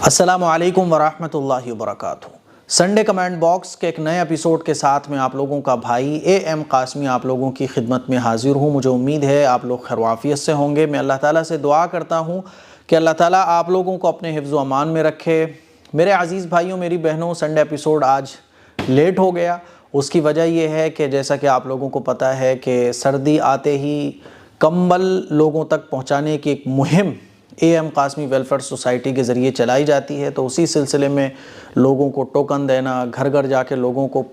अस्सलामु अलैकुम वरहमतुल्लाहि वबरकातुहू। संडे कमेंट बॉक्स के एक नए एपिसोड के साथ में आप लोगों का भाई एम कासमी आप लोगों की खिदमत में हाजिर हूँ। मुझे उम्मीद है आप लोग खैरवाफियत से होंगे। मैं अल्लाह ताला से दुआ करता हूँ कि अल्लाह ताला आप लोगों को अपने हिफ्ज़ व अमान में रखे। मेरे अज़ीज़ भाइयों, मेरी बहनों, संडे एपिसोड आज लेट हो गया। उसकी वजह यह है कि जैसा कि आप लोगों को पता है कि सर्दी आते ही कंबल लोगों तक पहुँचाने की एक मुहिम एम कासमी वेलफेयर सोसाइटी के ज़रिए चलाई जाती है। तो उसी सिलसिले में लोगों को टोकन देना, घर घर जाके लोगों को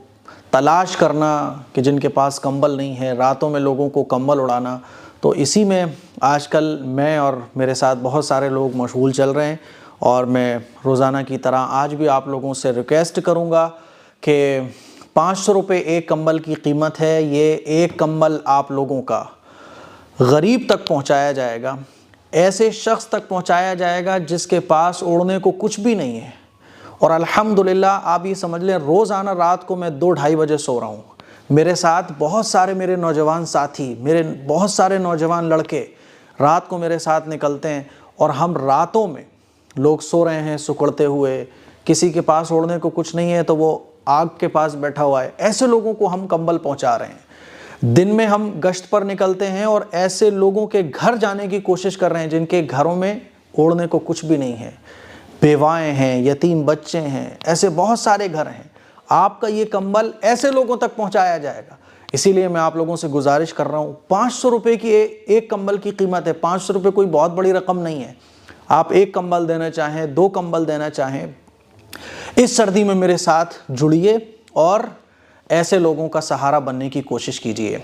तलाश करना कि जिनके पास कंबल नहीं है, रातों में लोगों को कंबल उड़ाना। तो इसी में आजकल मैं और मेरे साथ बहुत सारे लोग मशगूल चल रहे हैं और मैं रोज़ाना की तरह आज भी आप लोगों से रिक्वेस्ट करूँगा कि 500 रुपये एक कंबल की कीमत है। ये एक कंबल आप लोगों का गरीब तक पहुँचाया जाएगा, ऐसे शख्स तक पहुंचाया जाएगा जिसके पास ओढ़ने को कुछ भी नहीं है। और अल्हम्दुलिल्लाह आप ये समझ लें, रोज़ाना रात को मैं 2-2:30 बजे सो रहा हूँ। मेरे साथ बहुत सारे मेरे नौजवान साथी, मेरे बहुत सारे नौजवान लड़के रात को मेरे साथ निकलते हैं और हम रातों में लोग सो रहे हैं सुकड़ते हुए। किसी के पास ओढ़ने को कुछ नहीं है तो वो आग के पास बैठा हुआ है। ऐसे लोगों को हम कंबल पहुँचा रहे हैं। दिन में हम गश्त पर निकलते हैं और ऐसे लोगों के घर जाने की कोशिश कर रहे हैं जिनके घरों में ओढ़ने को कुछ भी नहीं है, बेवाएं हैं, यतीम बच्चे हैं, ऐसे बहुत सारे घर हैं। आपका ये कंबल ऐसे लोगों तक पहुंचाया जाएगा। इसीलिए मैं आप लोगों से गुजारिश कर रहा हूं, 500 रुपये की एक कंबल की कीमत है। 500 रुपये कोई बहुत बड़ी रकम नहीं है। आप एक कंबल देना चाहें, 2 कंबल देना चाहें, इस सर्दी में मेरे साथ जुड़िए और ऐसे लोगों का सहारा बनने की कोशिश कीजिए।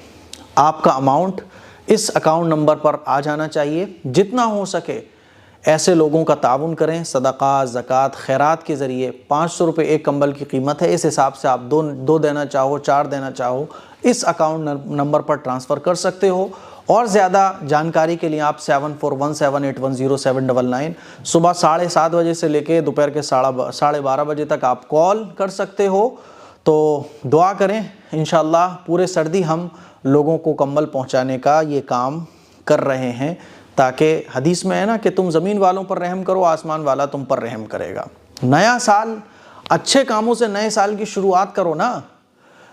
आपका अमाउंट इस अकाउंट नंबर पर आ जाना चाहिए। जितना हो सके ऐसे लोगों का ताउन करें। सदका, ज़कात, खैरात के ज़रिए 500 रुपये एक कंबल की कीमत है। इस हिसाब से आप दो देना चाहो, 4 देना चाहो, इस अकाउंट नंबर पर ट्रांसफ़र कर सकते हो। और ज़्यादा जानकारी के लिए आप 7417810799 सुबह 7:30 बजे से लेकर दोपहर के 12:30 बजे तक आप कॉल कर सकते हो। तो दुआ करें, इंशाअल्लाह पूरे सर्दी हम लोगों को कंबल पहुंचाने का ये काम कर रहे हैं, ताकि हदीस में है ना कि तुम ज़मीन वालों पर रहम करो, आसमान वाला तुम पर रहम करेगा। नया साल अच्छे कामों से नए साल की शुरुआत करो ना।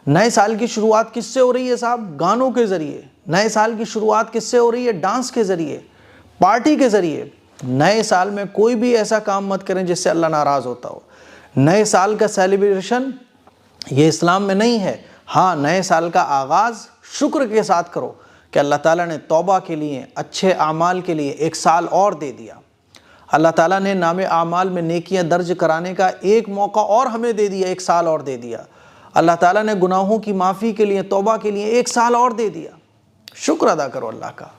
नए साल की शुरुआत किससे हो रही है साहब? गानों के ज़रिए। नए साल की शुरुआत किससे हो रही है? डांस के ज़रिए, पार्टी के ज़रिए। नए साल में कोई भी ऐसा काम मत करें जिससे अल्लाह नाराज़ होता हो। नए साल का सेलिब्रेशन ये इस्लाम में नहीं है। हाँ, नए साल का आगाज़ शुक्र के साथ करो कि अल्लाह ताला ने तौबा के लिए, अच्छे आमाल के लिए एक साल और दे दिया। अल्लाह ताला ने नामे आमाल में नेकियां दर्ज कराने का एक मौका और हमें दे दिया, एक साल और दे दिया। अल्लाह ताला ने गुनाहों की माफ़ी के लिए, तौबा के लिए एक साल और दे दिया। शुक्र अदा करो अल्लाह का।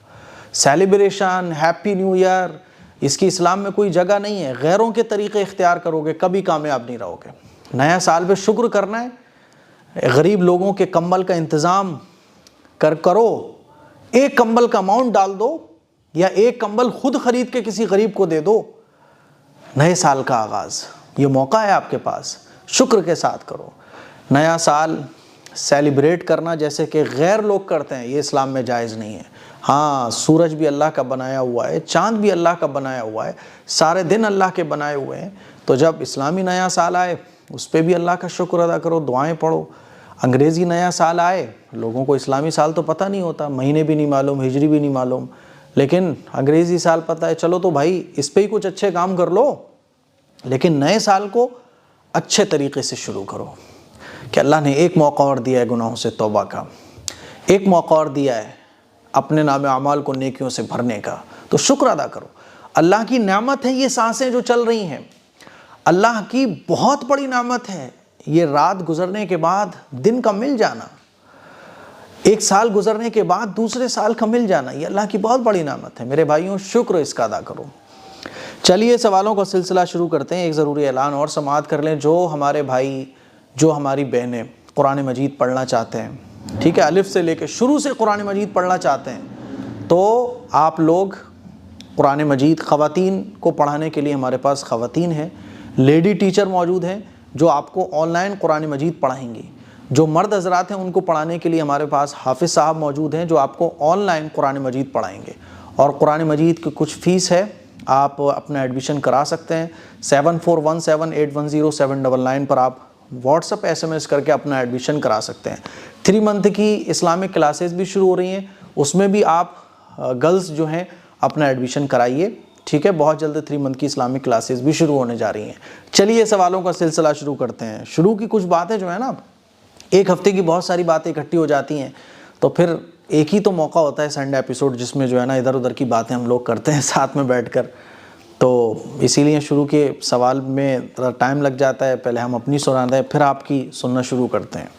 सेलिब्रेशन, हैप्पी न्यू ईयर, इसकी इस्लाम में कोई जगह नहीं है। गैरों के तरीक़े इख्तियार करोगे कभी कामयाब नहीं रहोगे। नया साल पे शुक्र करना है। गरीब लोगों के कंबल का इंतज़ाम करो। एक कंबल का अमाउंट डाल दो या एक कंबल खुद ख़रीद के किसी गरीब को दे दो। नए साल का आगाज़, ये मौका है आपके पास, शुक्र के साथ करो। नया साल सेलिब्रेट करना जैसे कि गैर लोग करते हैं, ये इस्लाम में जायज़ नहीं है। हाँ, सूरज भी अल्लाह का बनाया हुआ है, चाँद भी अल्लाह का बनाया हुआ है, सारे दिन अल्लाह के बनाए हुए हैं। तो जब इस्लामी नया साल आए उस पर भी अल्लाह का शुक्र अदा करो, दुआएं पढ़ो। अंग्रेज़ी नया साल आए, लोगों को इस्लामी साल तो पता नहीं होता, महीने भी नहीं मालूम, हिजरी भी नहीं मालूम, लेकिन अंग्रेज़ी साल पता है। चलो तो भाई इस पर ही कुछ अच्छे काम कर लो, लेकिन नए साल को अच्छे तरीक़े से शुरू करो कि अल्लाह ने एक मौका और दिया है गुनाहों से तौबा का, एक मौका और दिया है अपने नामे अमाल को नेकियों से भरने का। तो शुक्र अदा करो। अल्लाह की नेमत है ये सांसें जो चल रही हैं, अल्लाह की बहुत बड़ी नेमत है। ये रात गुजरने के बाद दिन का मिल जाना, एक साल गुजरने के बाद दूसरे साल का मिल जाना, ये अल्लाह की बहुत बड़ी नेमत है। मेरे भाइयों, शुक्र इसका अदा करो। चलिए सवालों का सिलसिला शुरू करते हैं। एक ज़रूरी ऐलान और समाअत कर लें। जो हमारे भाई, जो हमारी बहनें कुरान मजीद पढ़ना चाहते हैं, ठीक है, अलिफ से लेकर शुरू से कुरान मजीद पढ़ना चाहते हैं, तो आप लोग कुरान मजीद ख़वातीन को पढ़ाने के लिए हमारे पास ख़वातीन हैं, लेडी टीचर मौजूद हैं जो आपको ऑनलाइन कुरान मजीद पढ़ाएंगी। जो मर्द हज़रात हैं उनको पढ़ाने के लिए हमारे पास हाफिज़ साहब मौजूद हैं जो आपको ऑनलाइन कुरान मजीद पढ़ाएंगे। और कुरान मजीद की कुछ फ़ीस है आप अपना एडमिशन करा सकते हैं। 7417810799 पर आप व्हाट्सअप SMS करके अपना एडमिशन करा सकते हैं। 3 मंथ की इस्लामिक क्लासेस भी शुरू हो रही हैं, उसमें भी आप गर्ल्स जो हैं अपना एडमिशन कराइए, ठीक है। बहुत जल्द 3 मंथ की इस्लामिक क्लासेस भी शुरू होने जा रही हैं। चलिए सवालों का सिलसिला शुरू करते हैं। शुरू की कुछ बातें जो है ना, एक हफ्ते की बहुत सारी बातें इकट्ठी हो जाती हैं, तो फिर एक ही तो मौका होता है संडे एपिसोड, जिसमें जो है ना इधर उधर की बातें हम लोग करते हैं साथ में बैठकर, तो इसीलिए शुरू के सवाल में थोड़ा टाइम लग जाता है। पहले हम अपनी सुनाते हैं, फिर आपकी सुनना शुरू करते हैं।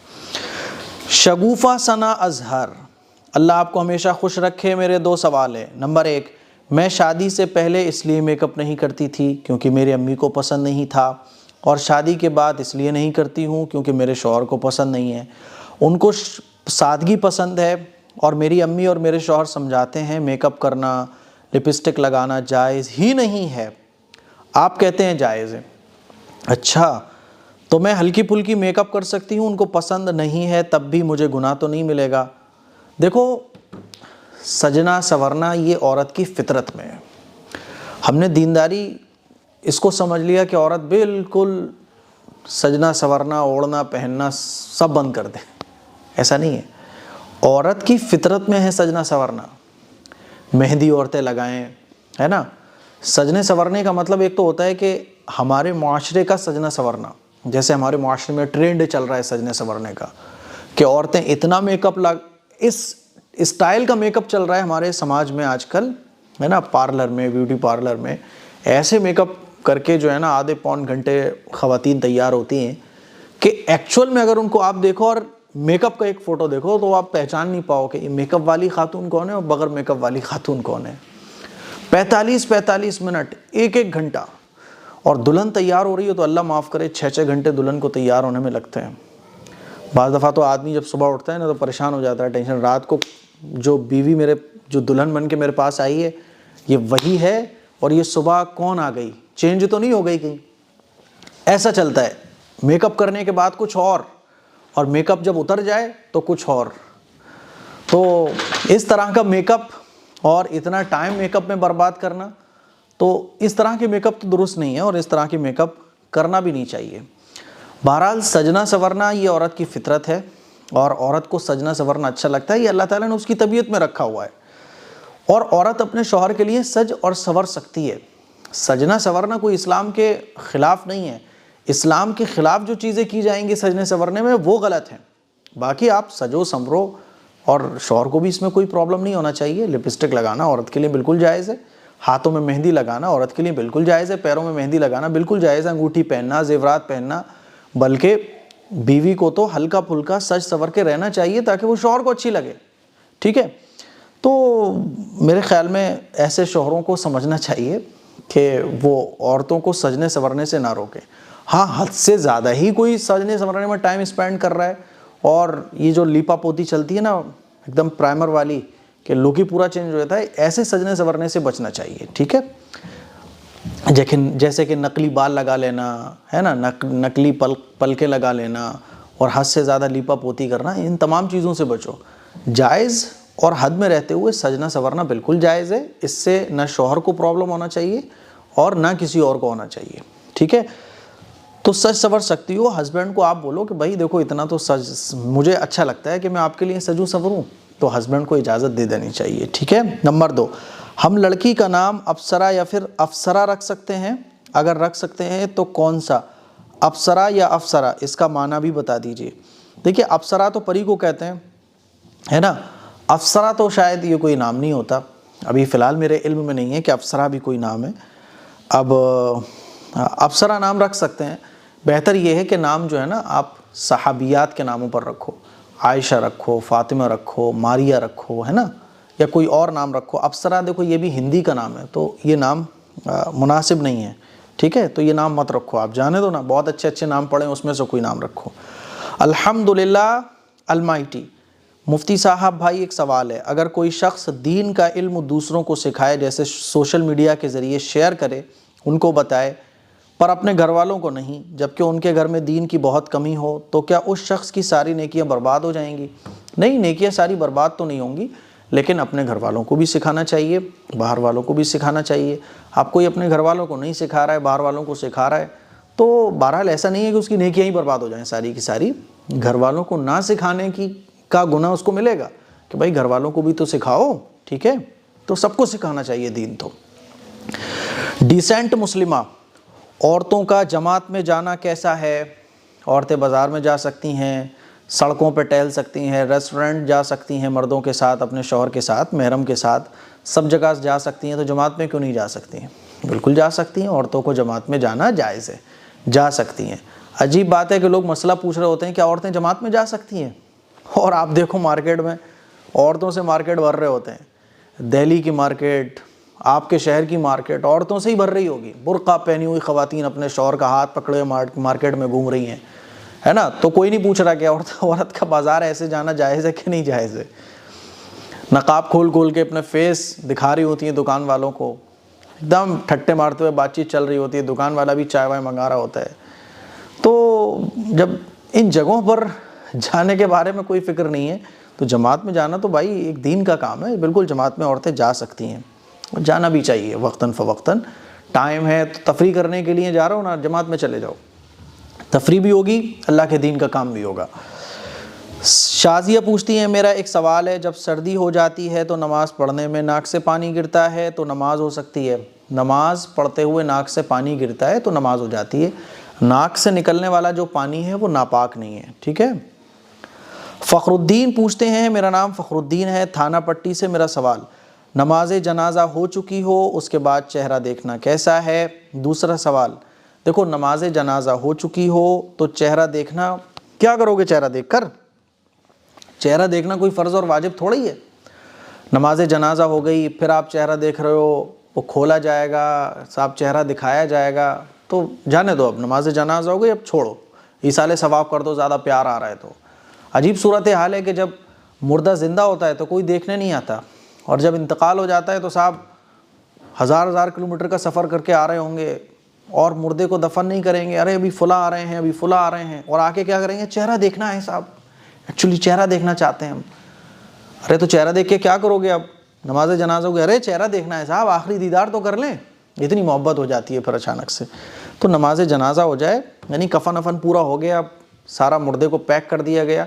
शगुफ़ा सना अजहर, अल्लाह आपको हमेशा खुश रखे। मेरे 2 सवाल हैं। नंबर 1, मैं शादी से पहले इसलिए मेकअप नहीं करती थी क्योंकि मेरी अम्मी को पसंद नहीं था, और शादी के बाद इसलिए नहीं करती हूँ क्योंकि मेरे शौहर को पसंद नहीं है। उनको सादगी पसंद है और मेरी अम्मी और मेरे शौहर समझाते हैं मेकअप करना, लिपस्टिक लगाना जायज़ ही नहीं है। आप कहते हैं जायज़ है। अच्छा, तो मैं हल्की फुल्की मेकअप कर सकती हूँ, उनको पसंद नहीं है तब भी मुझे गुनाह तो नहीं मिलेगा? देखो, सजना संवरना ये औरत की फितरत में है। हमने दीनदारी इसको समझ लिया कि औरत बिल्कुल सजना संवरना, ओढ़ना पहनना सब बंद कर दे। ऐसा नहीं है। औरत की फितरत में है सजना संवरना। मेहंदी औरतें लगाएं, है ना। सजने संवरने का मतलब एक तो होता है कि हमारे माशरे का सजना संवरना, जैसे हमारे माशरे में ट्रेंड चल रहा है सजने संवरने का कि औरतें इतना मेकअप इस स्टाइल का मेकअप चल रहा है हमारे समाज में आजकल, है ना। पार्लर में, ब्यूटी पार्लर में ऐसे मेकअप करके जो है ना आधे पौन घंटे ख़वातीन तैयार होती हैं कि एक्चुअल में अगर उनको आप देखो और मेकअप का एक फ़ोटो देखो तो आप पहचान नहीं पाओ कि ये मेकअप वाली खातून कौन है और बगैर मेकअप वाली खातून कौन है। 45-45 मिनट, 1-1 घंटा, और दुल्हन तैयार हो रही है तो अल्लाह माफ़ करे 6-6 घंटे दुल्हन को तैयार होने में लगते हैं। बाज़ दफ़ा तो आदमी जब सुबह उठता है ना तो परेशान हो जाता है, टेंशन। रात को जो बीवी जो दुल्हन बन के मेरे पास आई है ये वही है, और ये सुबह कौन आ गई, चेंज तो नहीं हो गई कहीं। ऐसा चलता है। मेकअप करने के बाद कुछ और मेकअप जब उतर जाए तो कुछ और। तो इस तरह का मेकअप और इतना टाइम मेकअप में बर्बाद करना, तो इस तरह के मेकअप तो दुरुस्त नहीं है और इस तरह के मेकअप करना भी नहीं चाहिए। बहरहाल सजना संवरना ये औरत की फितरत है, और औरत को सजना संवरना अच्छा लगता है, ये अल्लाह ताला ने उसकी तबीयत में रखा हुआ है। और औरत अपने शौहर के लिए सज और संवर सकती है। सजना संवरना कोई इस्लाम के ख़िलाफ़ नहीं है। इस्लाम के ख़िलाफ़ जो चीज़ें की जाएंगी सजने संवरने में वो गलत हैं। बाकी आप सजो संवरो, और शौहर को भी इसमें कोई प्रॉब्लम नहीं होना चाहिए। लिपस्टिक लगाना औरत के लिए बिल्कुल जायज़ है, हाथों में मेहंदी लगाना औरत के लिए बिल्कुल जायज़ है, पैरों में मेहंदी लगाना बिल्कुल जायज़ है, अंगूठी पहनना, जेवरात पहनना। बल्कि बीवी को तो हल्का फुल्का सज संवर के रहना चाहिए ताकि वो शौहर को अच्छी लगे, ठीक है। तो मेरे ख़्याल में ऐसे शौहरों को समझना चाहिए कि वो औरतों को सजने संवरने से ना रोकें। हाँ, हद से ज़्यादा ही कोई सजने संवरने में टाइम स्पेंड कर रहा है, और ये जो लीपा पोती चलती है ना एकदम प्राइमर वाली कि लुक ही पूरा चेंज हो जाता है, ऐसे सजने संवरने से बचना चाहिए, ठीक है। जैसे कि नकली बाल लगा लेना, है ना, नकली पलके लगा लेना, और हद से ज़्यादा लीपा पोती करना, इन तमाम चीज़ों से बचो। जायज़ और हद में रहते हुए सजना संवरना बिल्कुल जायज़ है। इससे ना शौहर को प्रॉब्लम होना चाहिए और ना किसी और को होना चाहिए, ठीक है। तो सज संवर सकती हो। हस्बैंड को आप बोलो कि भाई देखो इतना तो मुझे अच्छा लगता है कि मैं आपके लिए सजूं संवरूं, तो हस्बैंड को इजाज़त दे देनी चाहिए, ठीक है। नंबर 2, हम लड़की का नाम अप्सरा या फिर अफसरा रख सकते हैं? अगर रख सकते हैं तो कौन सा, अप्सरा या अफसरा? इसका माना भी बता दीजिए। देखिए, अप्सरा तो परी को कहते हैं, है ना। अफसरा तो शायद ये कोई नाम नहीं होता, अभी फ़िलहाल मेरे इल्म में नहीं है कि अफसरा भी कोई नाम है। अब अप्सरा नाम रख सकते हैं। बेहतर ये है कि नाम जो है ना आप सहाबियात के नामों पर रखो। आयशा रखो, फ़ातिमा रखो, मारिया रखो, है ना, या कोई और नाम रखो। अप्सरा देखो ये भी हिंदी का नाम है, तो ये नाम मुनासिब नहीं है, ठीक है। तो ये नाम मत रखो, आप जाने दो ना, बहुत अच्छे अच्छे नाम पढ़ें उसमें से कोई नाम रखो। अल्हम्दुलिल्लाह अलमाइटी। मुफ्ती साहब भाई एक सवाल है, अगर कोई शख्स दीन का इल्म दूसरों को सिखाए, जैसे सोशल मीडिया के ज़रिए शेयर करे, उनको बताए, पर अपने घर वालों को नहीं, जबकि उनके घर में दीन की बहुत कमी हो, तो क्या उस शख्स की सारी नेकियां बर्बाद हो जाएंगी? नहीं, नेकियां सारी बर्बाद तो नहीं होंगी, लेकिन अपने घर वालों को भी सिखाना चाहिए, बाहर वालों को भी सिखाना चाहिए। आप कोई अपने घर वालों को नहीं सिखा रहा है, बाहर वालों को सिखा रहा है, तो बहरहाल ऐसा नहीं है कि उसकी नेकियां ही बर्बाद हो जाएं सारी की सारी। घर वालों को ना सिखाने की का गुनाह उसको मिलेगा कि भाई घर वालों को भी तो सिखाओ, ठीक है। तो सबको सिखाना चाहिए दीन। तो डिसेंट मुस्लिमा, औरतों का जमात में जाना कैसा है? औरतें बाज़ार में जा सकती हैं, सड़कों पर टहल सकती हैं, रेस्टोरेंट जा सकती हैं मर्दों के साथ, अपने शौहर के साथ, महरम के साथ, सब जगह जा सकती हैं। तो जमात में क्यों नहीं जा सकती हैं? बिल्कुल जा सकती हैं। औरतों को जमात में जाना जायज़ है, जा सकती हैं। अजीब बात है कि लोग मसला पूछ रहे होते हैं क्या औरतें जमात में जा सकती हैं, और आप देखो मार्केट में औरतों से मार्केट भर रहे होते हैं। दिल्ली की मार्केट, आपके शहर की मार्केट औरतों से ही भर रही होगी। बुर्का पहनी हुई ख़वातीन अपने शौहर का हाथ पकड़े हुए मार्केट में घूम रही हैं, है ना। तो कोई नहीं पूछ रहा कि औरत का बाज़ार ऐसे जाना जायज़ है कि नहीं जायज़ है। नकाब खोल खोल के अपने फेस दिखा रही होती हैं दुकान वालों को, एकदम ठट्टे मारते हुए बातचीत चल रही होती है, दुकान वाला भी चाय वाय मंगा रहा होता है। तो जब इन जगहों पर जाने के बारे में कोई फ़िक्र नहीं है, तो जमात में जाना तो भाई एक दीन का काम है। बिल्कुल जमात में औरतें जा सकती हैं, जाना भी चाहिए वक्तन फ़वक्तन। टाइम है तो तफरी करने के लिए जा रहा हो ना, जमात में चले जाओ, तफरी भी होगी, अल्लाह के दीन का काम भी होगा। शाजिया पूछती हैं, मेरा एक सवाल है, जब सर्दी हो जाती है तो नमाज़ पढ़ने में नाक से पानी गिरता है तो नमाज हो सकती है? नमाज पढ़ते हुए नाक से पानी गिरता है तो नमाज हो जाती है। नाक से निकलने वाला जो पानी है वो नापाक नहीं है, ठीक है। फ़खरुद्दीन पूछते हैं, मेरा नाम फ़खरुद्दीन है, थाना पट्टी से। मेरा सवाल, नमाज जनाजा हो चुकी हो उसके बाद चेहरा देखना कैसा है? दूसरा सवाल, देखो नमाज जनाजा हो चुकी हो तो चेहरा देखना, क्या करोगे चेहरा देखकर? चेहरा देखना कोई फ़र्ज़ और वाजिब थोड़ा ही है। नमाज जनाजा हो गई, फिर आप चेहरा देख रहे हो, वो खोला जाएगा, साहब चेहरा दिखाया जाएगा, तो जाने दो, अब नमाज जनाजा हो गई, अब छोड़ो, ईसाले सवाब कर दो, ज़्यादा प्यार आ रहा है तो। अजीब सूरत हाल है कि जब मुर्दा ज़िंदा होता है तो कोई देखने नहीं आता, और जब इंतकाल हो जाता है तो साहब हज़ार किलोमीटर का सफ़र करके आ रहे होंगे और मुर्दे को दफन नहीं करेंगे। अरे अभी फुला आ रहे हैं, अभी फुला आ रहे हैं, और आके क्या करेंगे? चेहरा देखना है साहब, एक्चुअली चेहरा देखना चाहते हैं हम। अरे तो चेहरा देख के क्या करोगे? अब नमाज जनाजा हो गई, अरे चेहरा देखना है साहब, आखिरी दीदार तो कर लें। इतनी मोहब्बत हो जाती है फिर अचानक से। तो नमाज जनाजा हो जाए, यानी कफन वफन पूरा हो गया, सारा मुर्दे को पैक कर दिया गया,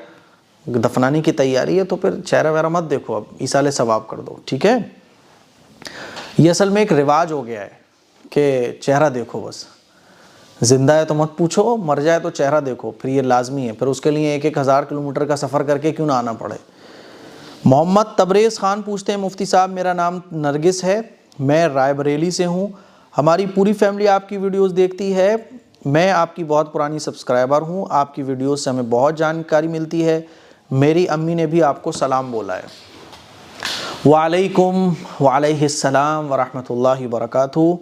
दफनाने की तैयारी है, तो फिर चेहरा वगैरह मत देखो, अब ईसाले सवाब कर दो, ठीक है। ये असल में एक रिवाज हो गया है कि चेहरा देखो बस, ज़िंदा है तो मत पूछो, मर जाए तो चेहरा देखो, फिर ये लाजमी है। फिर उसके लिए 1,000 किलोमीटर का सफ़र करके क्यों ना आना पड़े। मोहम्मद तबरेज़ ख़ान पूछते हैं, मुफ्ती साहब मेरा नाम नरगिस है, मैं रायबरेली से हूँ, हमारी पूरी फैमिली आपकी वीडियोस देखती है, मैं आपकी बहुत पुरानी सब्सक्राइबर हूँ, आपकी वीडियोस से हमें बहुत जानकारी मिलती है, मेरी अम्मी ने भी आपको सलाम बोला है। वालेकुम वालेहिस्सलाम वरहमतुल्लाहि वबरकातुहू।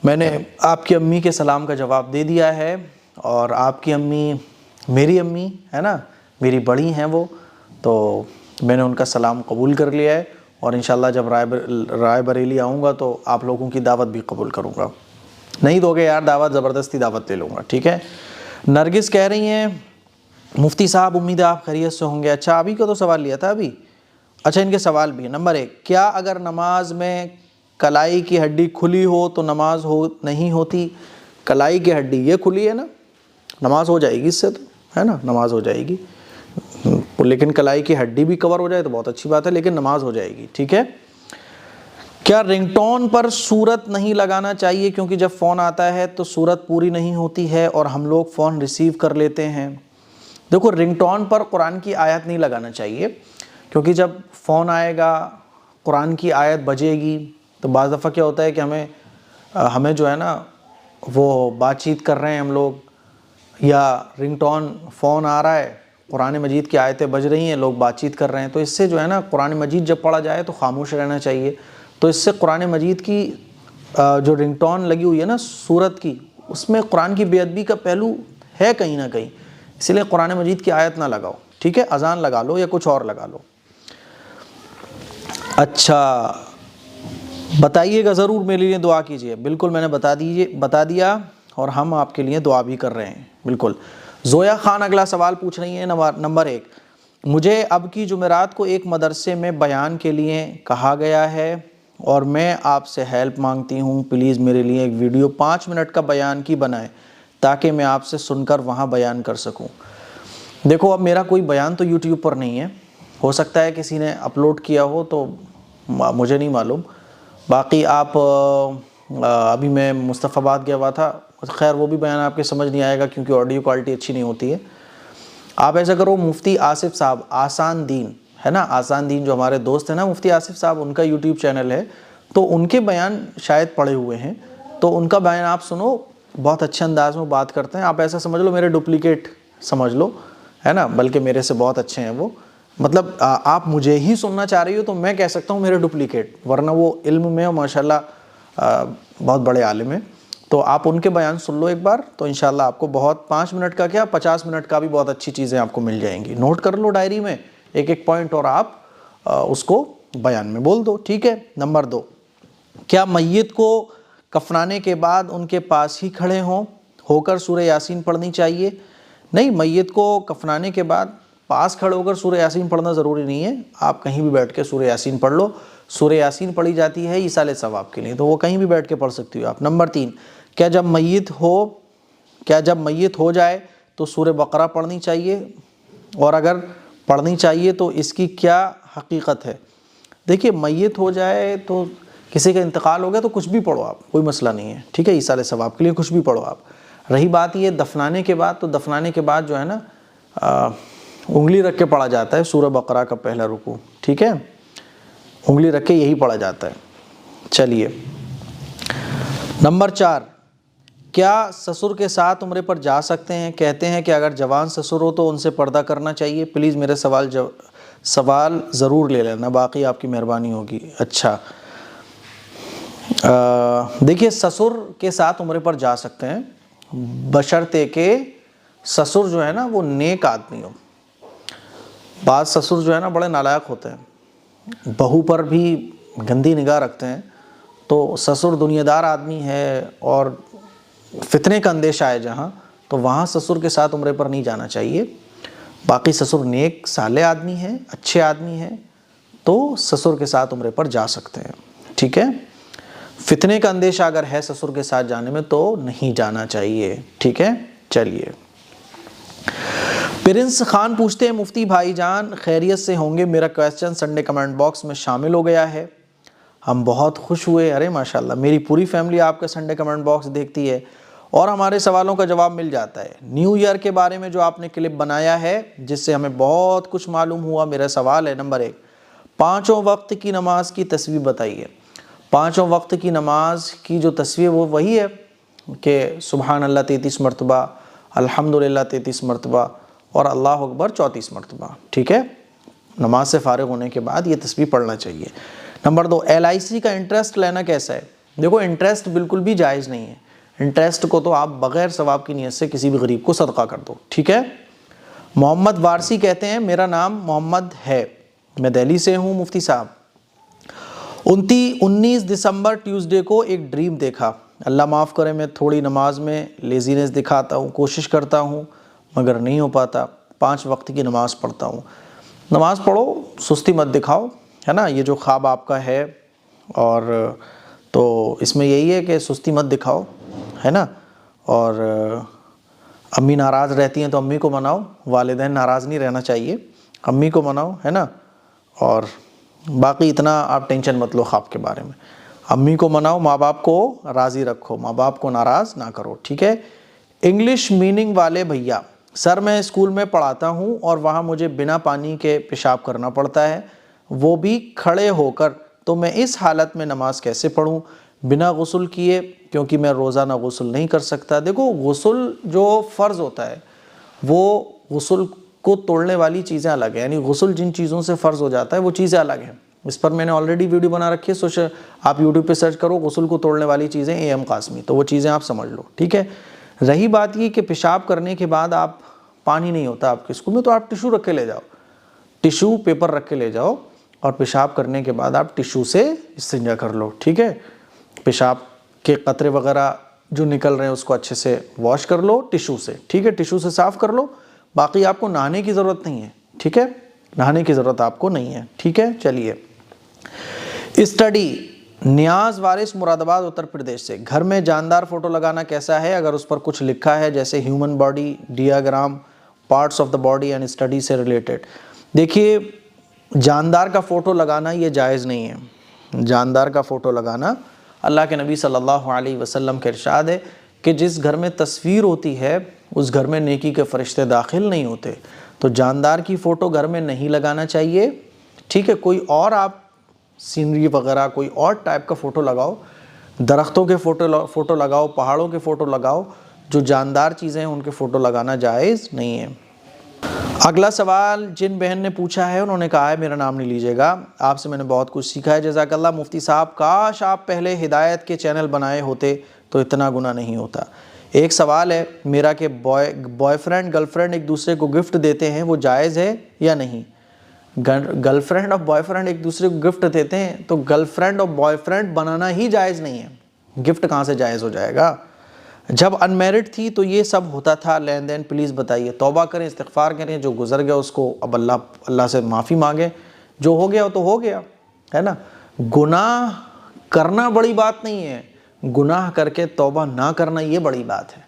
मैंने आपकी अम्मी के सलाम का जवाब दे दिया है, और आपकी अम्मी मेरी अम्मी है ना, मेरी बड़ी हैं वो, तो मैंने उनका सलाम कबूल कर लिया है, और इंशाल्लाह जब रायबरेली आऊँगा तो आप लोगों की दावत भी कबूल करूँगा। नहीं दोगे यार दावत, ज़बरदस्ती दावत ले लूँगा, ठीक है। नरगिस कह रही हैं, मुफ्ती साहब उम्मीद है आप खैरियत से होंगे। अच्छा, अभी का तो सवाल लिया था अभी। अच्छा, इनके सवाल भी है। नंबर 1, क्या अगर नमाज में कलाई की हड्डी खुली हो तो नमाज नहीं होती? कलाई की हड्डी ये खुली है ना, नमाज हो जाएगी इससे, तो है ना, नमाज हो जाएगी। लेकिन कलाई की हड्डी भी कवर हो जाए तो बहुत अच्छी बात है, लेकिन नमाज हो जाएगी, ठीक है। क्या रिंगटोन पर सूरत नहीं लगाना चाहिए, क्योंकि जब फ़ोन आता है तो सूरत पूरी नहीं होती है और हम लोग फ़ोन रिसीव कर लेते हैं? देखो, रिंगटोन पर कुरान की आयत नहीं लगाना चाहिए, क्योंकि जब फ़ोन आएगा, कुरान की आयत बजेगी, तो बाज़ दफ़ा क्या होता है कि हमें जो है ना, वो बातचीत कर रहे हैं हम लोग, या रिंगटोन फ़ोन आ रहा है, कुरान मजीद की आयतें बज रही हैं, लोग बातचीत कर रहे हैं, तो इससे जो है ना, कुरान मजीद जब पढ़ा जाए तो खामोश रहना चाहिए। तो इससे कुरान मजीद की जो रिंगटोन लगी हुई है ना सूरत की, उसमें कुरान की बेअदबी का पहलू है कहीं ना कहीं, इसलिए कुरान मजीद की आयत ना लगाओ, ठीक है। अजान लगा लो या कुछ और लगा लो। अच्छा, बताइएगा ज़रूर, मेरे लिए दुआ कीजिए। बिल्कुल, मैंने बता दिया, और हम आपके लिए दुआ भी कर रहे हैं, बिल्कुल। जोया खान अगला सवाल पूछ रही हैं। नंबर 1, मुझे अब की जुमेरात को एक मदरसे में बयान के लिए कहा गया है, और मैं आपसे हेल्प मांगती हूँ, प्लीज़ मेरे लिए एक वीडियो 5 मिनट का बयान की बनाएं ताकि मैं आपसे सुनकर वहाँ बयान कर सकूँ। देखो अब मेरा कोई बयान तो यूट्यूब पर नहीं है, हो सकता है किसी ने अपलोड किया हो तो मुझे नहीं मालूम। बाकी आप अभी मैं मुस्तफ़ाबाद गया हुआ था, खैर वो भी बयान आपके समझ नहीं आएगा क्योंकि ऑडियो क्वालिटी अच्छी नहीं होती है। आप ऐसा करो, मुफ्ती आसिफ साहब आसान दीन है ना, आसान दीन जो हमारे दोस्त हैं ना मुफ्ती आसिफ साहब, उनका यूट्यूब चैनल है, तो उनके बयान शायद पड़े हुए हैं, तो उनका बयान आप सुनो, बहुत अच्छे अंदाज में बात करते हैं। आप ऐसा समझ लो मेरे डुप्लीकेट समझ लो, है ना, बल्कि मेरे से बहुत अच्छे हैं वो। मतलब आप मुझे ही सुनना चाह रही हो तो मैं कह सकता हूँ मेरे डुप्लीकेट, वरना वो इल्म में माशाल्लाह बहुत बड़े आलिम हैं। तो आप उनके बयान सुन लो एक बार, तो इंशाल्लाह आपको बहुत 5 मिनट का क्या 50 मिनट का भी बहुत अच्छी चीज़ें आपको मिल जाएंगी। नोट कर लो डायरी में एक एक पॉइंट और आप उसको बयान में बोल दो, ठीक है। नंबर 2, क्या मैयत को कफनाने के बाद उनके पास ही खड़े होकर सूरह यासीन पढ़नी चाहिए? नहीं, मैयत को कफनाने के बाद पास खड़े होकर सूरह यासीन पढ़ना ज़रूरी नहीं है, आप कहीं भी बैठ के सूरह यासीन पढ़ लो। सूरह यासीन पढ़ी जाती है ईसाले सवाब के लिए, तो वो कहीं भी बैठ के पढ़ सकती हो आप। नंबर 3, क्या जब मैयत हो जाए तो सूरह बकरा पढ़नी चाहिए, और अगर पढ़नी चाहिए तो इसकी क्या हकीकत है? देखिए, मैयत हो जाए तो किसी का इंतकाल हो गया तो कुछ भी पढ़ो आप, कोई मसला नहीं है, ठीक है, ईसाले सवाब के लिए कुछ भी पढ़ो आप। रही बात ये दफनाने के बाद, तो दफनाने के बाद जो है ना उंगली रख के पढ़ा जाता है सूरह बकरा का पहला रुकू, ठीक है, उंगली रख के यही पढ़ा जाता है। चलिए, नंबर 4, क्या ससुर के साथ उम्रे पर जा सकते हैं? कहते हैं कि अगर जवान ससुर हो तो उनसे पर्दा करना चाहिए। प्लीज़ मेरे सवाल ज़रूर ले लेना, बाकी आपकी मेहरबानी होगी। अच्छा, देखिए, ससुर के साथ उम्रे पर जा सकते हैं बशर्ते के ससुर जो है ना वो नेक आदमी हो। बाद ससुर जो है ना बड़े नालायक होते हैं, बहू पर भी गंदी निगाह रखते हैं। तो ससुर दुनियादार आदमी है और फितने का अंदेशा है जहाँ, तो वहाँ ससुर के साथ उम्रे पर नहीं जाना चाहिए। बाकी ससुर नेक साले आदमी है, अच्छे आदमी हैं, तो ससुर के साथ उम्रे पर जा सकते हैं, ठीक है। फितने का अंदेशा अगर है ससुर के साथ जाने में तो नहीं जाना चाहिए, ठीक है। चलिए, प्रिंस खान पूछते हैं, मुफ्ती भाईजान खैरियत से होंगे? मेरा क्वेश्चन संडे कमेंट बॉक्स में शामिल हो गया है, हम बहुत खुश हुए। अरे माशाल्लाह, मेरी पूरी फैमिली आपका संडे कमेंट बॉक्स देखती है और हमारे सवालों का जवाब मिल जाता है। न्यू ईयर के बारे में जो आपने क्लिप बनाया है जिससे हमें बहुत कुछ मालूम हुआ। मेरा सवाल है नंबर 1, 5 वक्त की नमाज की तस्वीर बताइए। 5 वक्त की नमाज की जो तस्वीर वो वही है कि सुबहान अल्लाह 33 मरतबा, अल्हम्दुलिल्लाह 33 मरतबा और अल्लाह अकबर 34 मरतबा, ठीक है। नमाज से फारिग होने के बाद ये तस्वीर पढ़ना चाहिए। नंबर 2, LIC का इंटरेस्ट लेना कैसा है? देखो, इंटरेस्ट बिल्कुल भी जायज़ नहीं है। इंटरेस्ट को तो आप बग़ैर सवाब की नीयत से किसी भी गरीब को सदका कर दो, ठीक है। मोहम्मद वारसी कहते हैं, मेरा नाम मोहम्मद है, मैं दिल्ली से हूँ मुफ्ती साहब। 19 दिसंबर ट्यूसडे को एक ड्रीम देखा। अल्लाह माफ़ करे, मैं थोड़ी नमाज में लेजीनेस दिखाता हूँ, कोशिश करता हूँ मगर नहीं हो पाता। 5 वक्त की नमाज़ पढ़ता हूँ। नमाज़ पढ़ो, सुस्ती मत दिखाओ, है ना। ये जो ख्वाब आपका है और तो इसमें यही है कि सुस्ती मत दिखाओ, है ना। और अम्मी नाराज़ रहती हैं तो अम्मी को मनाओ, वालिदैन नाराज़ नहीं रहना चाहिए, अम्मी को मनाओ, है ना। और बाकी इतना आप टेंशन मत लो ख्वाब के बारे में, अम्मी को मनाओ, माँ बाप को राज़ी रखो, माँ बाप को नाराज़ ना करो, ठीक है। इंग्लिश मीनिंग वाले भैया, सर मैं स्कूल में पढ़ाता हूँ और वहाँ मुझे बिना पानी के पेशाब करना पड़ता है, वो भी खड़े होकर, तो मैं इस हालत में नमाज कैसे पढ़ूँ बिना गुस्ल किए, क्योंकि मैं रोज़ाना गुस्ल नहीं कर सकता। देखो, गुस्ल जो फ़र्ज़ होता है वो गुस्ल को तोड़ने वाली चीज़ें अलग है, यानी गुस्ल जिन चीज़ों से फ़र्ज़ हो जाता है वो चीज़ें अलग हैं। इस पर मैंने ऑलरेडी वीडियो बना रखी है, आप यूट्यूब पे सर्च करो गुस्ल को तोड़ने वाली चीज़ें AM कासमी, तो वो चीज़ें आप समझ लो, ठीक है। रही बात ये कि पेशाब करने के बाद आप पानी नहीं होता आपके स्कूल में, तो आप टिशू रख के ले जाओ, टिशू पेपर रख के ले जाओ और पेशाब करने के बाद आप टिशू से इस्तिंजा कर लो, ठीक है। पेशाब के कतरे वगैरह जो निकल रहे हैं उसको अच्छे से वॉश कर लो टिशू से, ठीक है, टिशू से साफ़ कर लो। बाकी आपको नहाने की ज़रूरत नहीं है, ठीक है, नहाने की ज़रूरत आपको नहीं है, ठीक है। चलिए, स्टडी नियाज वारिस मुरादाबाद उत्तर प्रदेश से, घर में जानदार फ़ोटो लगाना कैसा है अगर उस पर कुछ लिखा है जैसे human body, diagram, parts of the body and study से रिलेटेड। देखिए, जानदार का फ़ोटो लगाना ये जायज़ नहीं है। जानदार का फ़ोटो लगाना, अल्लाह के नबी सल्लल्लाहु अलैहि वसल्लम का इरशाद है कि जिस घर में तस्वीर होती है उस घर में नेकी के फरिश्ते दाखिल नहीं होते। तो जानदार की फ़ोटो घर में नहीं लगाना चाहिए, ठीक है। कोई और आप सीनरी वगैरह कोई और टाइप का फ़ोटो लगाओ, दरख्तों के फ़ोटो लगाओ, पहाड़ों के फ़ोटो लगाओ, जो जानदार चीज़ें हैं उनके फ़ोटो लगाना जायज़ नहीं है। अगला सवाल जिन बहन ने पूछा है उन्होंने कहा है मेरा नाम नहीं लीजिएगा, आपसे मैंने बहुत कुछ सीखा है, जज़ाकल्लाह मुफ्ती साहब, काश आप पहले हिदायत के चैनल बनाए होते तो इतना गुनाह नहीं होता। एक सवाल है मेरा कि बॉयफ्रेंड गर्लफ्रेंड एक दूसरे को गिफ्ट देते हैं, वो जायज़ है या नहीं? गर्लफ्रेंड और बॉयफ्रेंड एक दूसरे को गिफ्ट देते हैं तो गर्लफ्रेंड और बॉयफ्रेंड बनाना ही जायज़ नहीं है, गिफ्ट कहाँ से जायज़ हो जाएगा? जब अनमेरिड थी तो ये सब होता था लेन देन। प्लीज़ बताइए, तौबा करें, इस्तिग़फ़ार करें, जो गुज़र गया उसको अब अल्लाह से माफ़ी मांगे, जो हो गया तो हो गया, है ना। गुनाह करना बड़ी बात नहीं है, गुनाह करके तौबा ना करना ये बड़ी बात है।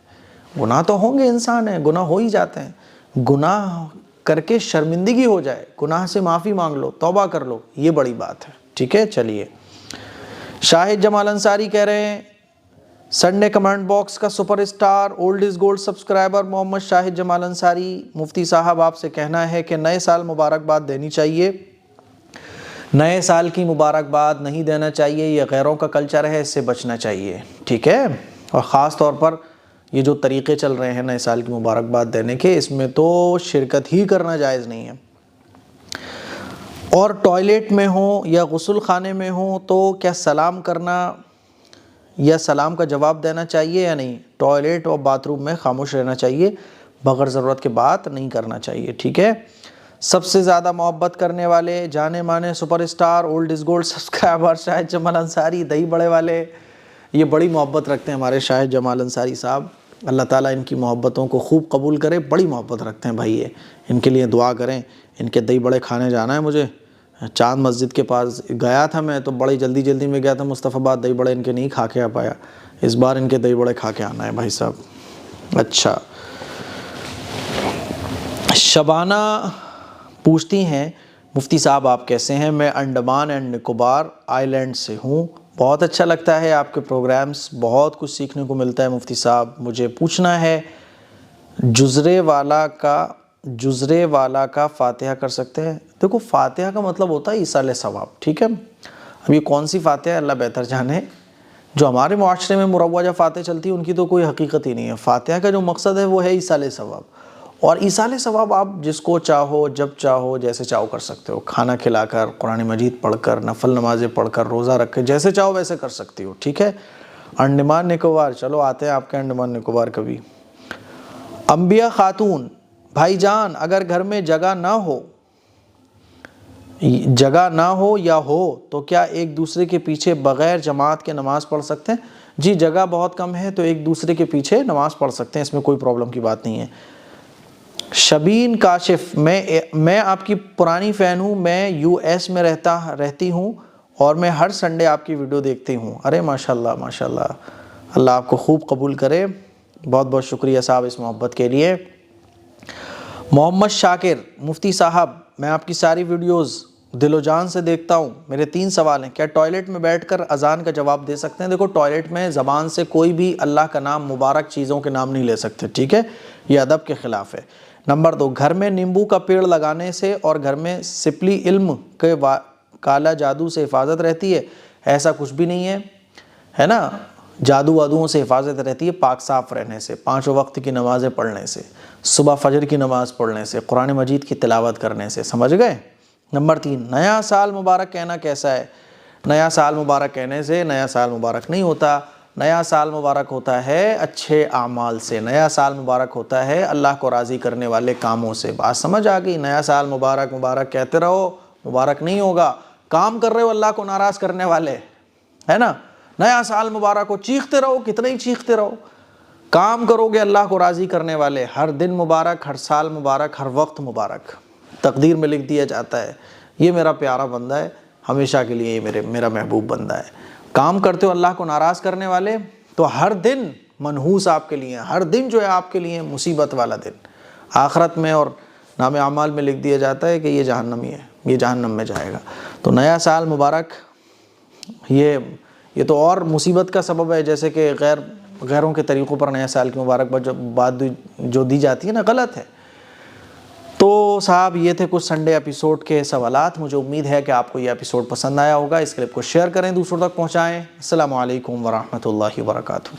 गुनाह तो होंगे, इंसान है, गुनाह हो ही जाते हैं। गुनाह करके शर्मिंदगी हो जाए, गुनाह से माफ़ी मांग लो, तौबा कर लो, ये बड़ी बात है, ठीक है। चलिए, शाहिद जमाल अंसारी कह रहे हैं संडे कमेंट बॉक्स का superstar old is gold subscriber Mohammad Shahid Jamal Ansari, Mufti साहब आपसे कहना है कि नए साल मुबारकबाद देनी चाहिए, नए साल की मुबारकबाद नहीं देना चाहिए, ये गैरों का कल्चर है, इससे बचना चाहिए, ठीक है। और ख़ास तौर पर ये जो तरीक़े चल रहे हैं नए साल की मुबारकबाद देने के, इसमें तो शिरकत ही करना जायज़ नहीं है। और टॉयलेट में हो या गुस्ल खाने में हो तो क्या सलाम करना या सलाम का जवाब देना चाहिए या नहीं? टॉयलेट और बाथरूम में खामोश रहना चाहिए, बग़ैर ज़रूरत के बात नहीं करना चाहिए, ठीक है। सबसे ज़्यादा मोहब्बत करने वाले जाने माने superstar old is gold subscriber Shahid Jamal Ansari, दही बड़े वाले, ये बड़ी मोहब्बत रखते हैं हमारे शाहिद जमाल अंसारी साहब। अल्लाह ताला इनकी मोहब्बतों को खूब कबूल करे, बड़ी मोहब्बत रखते हैं भाई ये, इनके लिए दुआ करें। इनके दही बड़े खाने जाना है मुझे, चांद मस्जिद के पास गया था मैं, तो बड़ी जल्दी में गया था मुस्तफ़ाबाद, दही बड़े इनके नहीं खा के आ पाया, इस बार इनके दही बड़े खा के आना है भाई साहब। अच्छा, शबाना पूछती हैं मुफ्ती साहब आप कैसे हैं? मैं अंडमान एंड निकोबार आइलैंड से हूँ, बहुत अच्छा लगता है आपके प्रोग्राम्स, बहुत कुछ सीखने को मिलता है मुफ्ती साहब। मुझे पूछना है जुज़रे वाला का फ़ातिहा कर सकते हैं? देखो, फ़ातिहा का मतलब होता है ईसाले सवाब, ठीक है। अब ये कौन सी फ़ातिहा अल्लाह बेहतर जाने, जो हमारे मुआशरे में मुरव्वजा फ़ातिहा चलती है उनकी तो कोई हकीकत ही नहीं है। फ़ातिहा का जो मकसद है वो है ईसाले सवाब, और ईसाले सवाब आप जिसको चाहो जब चाहो जैसे चाहो कर सकते हो, खाना खिलाकर, कुरान मजीद पढ़कर, नफल नमाज़ें पढ़कर, रोज़ा रख के, जैसे चाहो वैसे कर सकती हो, ठीक है। अंडमान निकोबार, चलो आते हैं आपके अंडमान निकोबार कभी। अंबिया खातून, भाईजान अगर घर में जगह ना हो या हो तो क्या एक दूसरे के पीछे बग़ैर जमात के नमाज़ पढ़ सकते हैं? जी, जगह बहुत कम है तो एक दूसरे के पीछे नमाज़ पढ़ सकते हैं, इसमें कोई प्रॉब्लम की बात नहीं है। शबीन काशिफ, मैं आपकी पुरानी फ़ैन हूँ, मैं US में रहती हूँ और मैं हर संडे आपकी वीडियो देखती हूँ। अरे माशाल्लाह माशाल्लाह, अल्लाह आपको खूब कबूल करे, बहुत बहुत शुक्रिया साहब इस मोहब्बत के लिए। मोहम्मद शाकिर, मुफ्ती साहब मैं आपकी सारी वीडियोस दिलो जान से देखता हूँ, मेरे 3 सवाल हैं। क्या टॉयलेट में बैठकर अजान का जवाब दे सकते हैं? देखो, टॉयलेट में ज़बान से कोई भी अल्लाह का नाम, मुबारक चीज़ों के नाम नहीं ले सकते, ठीक है, ये अदब के ख़िलाफ़ है। नंबर 2, घर में नींबू का पेड़ लगाने से और घर में सिपली इल्म के काला जादू से हिफाजत रहती है? ऐसा कुछ भी नहीं है ना, जादू वादुओं से हिफाजत रहती है पाक साफ़ रहने से, 5 वक्त की नमाज़ें पढ़ने से, सुबह फजर की नमाज़ पढ़ने से, कुरान मजीद की तिलावत करने से, समझ गए। नंबर 3, नया साल मुबारक कहना कैसा है? नया साल मुबारक कहने से नया साल मुबारक नहीं होता, नया साल मुबारक होता है अच्छे आमाल से, नया साल मुबारक होता है अल्लाह को राज़ी करने वाले कामों से। बात समझ आ गई? नया साल मुबारक मुबारक कहते रहो, मुबारक नहीं होगा। काम कर रहे हो अल्लाह को नाराज़ करने वाले, है ना, नया साल मुबारक हो, चीखते रहो, कितना ही चीखते रहो। काम करोगे अल्लाह को राज़ी करने वाले, हर दिन मुबारक, हर साल मुबारक, हर वक्त मुबारक, तकदीर में लिख दिया जाता है। ये मेरा प्यारा बंदा है, हमेशा के लिए ये मेरा महबूब बंदा है। काम करते हो अल्लाह को नाराज़ करने वाले, तो हर दिन मनहूस आपके लिए, हर दिन जो है आपके लिए मुसीबत वाला दिन। आखिरत में और नाम अमाल में लिख दिया जाता है कि ये जहन्नमी है, ये जहन्नम में जाएगा। तो नया साल मुबारक, ये तो और मुसीबत का सबब है, जैसे कि गैरों के तरीक़ों पर नया साल की मुबारकबाद जो दी जाती है ना, गलत है। तो साहब ये थे कुछ संडे एपिसोड के सवालात। मुझे उम्मीद है कि आपको ये एपिसोड पसंद आया होगा। इस क्लिप को शेयर करें, दूसरों तक पहुँचाएँ। अस्सलामु अलैकुम वरहमतुल्लाहि वबरकातुहू।